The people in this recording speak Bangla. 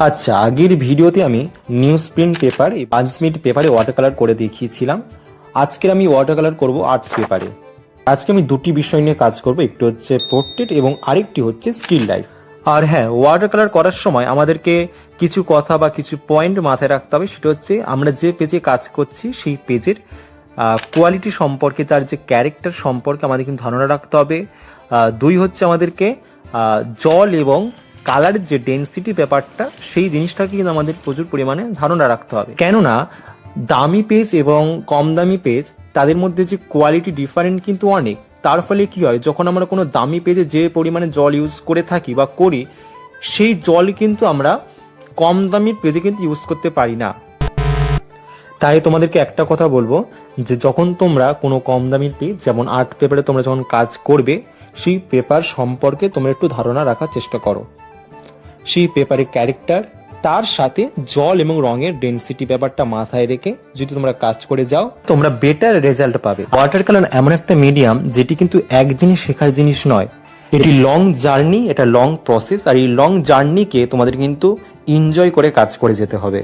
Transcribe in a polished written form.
আচ্ছা, আগের ভিডিওতে আমি নিউজ প্রিন্ট পেপার 5 মিনিট পেপারে ওয়াটার কালার করে দেখিয়েছিলাম। আজকের আমি ওয়াটার কালার করব আর্ট পেপারে। আজকে আমি দুটি বিষয় নিয়ে কাজ করব, একটি হচ্ছে পোর্ট্রেট এবং আরেকটি হচ্ছে স্টিল লাইফ। আর হ্যাঁ, ওয়াটার কালার করার সময় আমাদেরকে কিছু কথা বা কিছু পয়েন্ট মাথায় রাখতে হবে। সেটা হচ্ছে আমরা যে পেজে কাজ করছি সেই পেজের কোয়ালিটি সম্পর্কে, তার যে ক্যারেক্টার সম্পর্কে আমাদের কিন্তু ধারণা রাখতে হবে। দুই হচ্ছে আমাদেরকে জল এবং কালারের যে ডেন্সিটি ব্যাপারটা, সেই জিনিসটাকে কিন্তু আমাদের প্রচুর পরিমাণে ধারণা রাখতে হবে। কেননা দামি পেজ এবং কম দামি পেজ, তাদের মধ্যে যে কোয়ালিটি ডিফারেন্ট কিন্তু অনেক। তার ফলে কি হয়, যখন আমরা কোনো দামি পেজে যে পরিমাণে জল ইউজ করে থাকি বা করি, সেই জল কিন্তু আমরা কম দামি পেজে কিন্তু ইউজ করতে পারি না। তাই তোমাদেরকে একটা কথা বলবো, যে যখন তোমরা কোনো কম দামি পেজ যেমন আর্ট পেপারে তোমরা যখন কাজ করবে, সেই পেপার সম্পর্কে তোমরা একটু ধারণা রাখার চেষ্টা করো। সেই পেপারের ক্যারেক্টার, তার সাথে জল এবং রঙের ডেন্সিটি ব্যাপারটা মাথায় রেখে যদি তোমরা কাজ করে যাও, তোমরা বেটার রেজাল্ট পাবে। ওয়াটার কালার এমন একটা মিডিয়াম যেটি কিন্তু একদিনে শেখার জিনিস নয়, এটি লং জার্নি, এটা লং প্রসেস। আর এই লং জার্নিকে তোমাদের কিন্তু এনজয় করে কাজ করে যেতে হবে।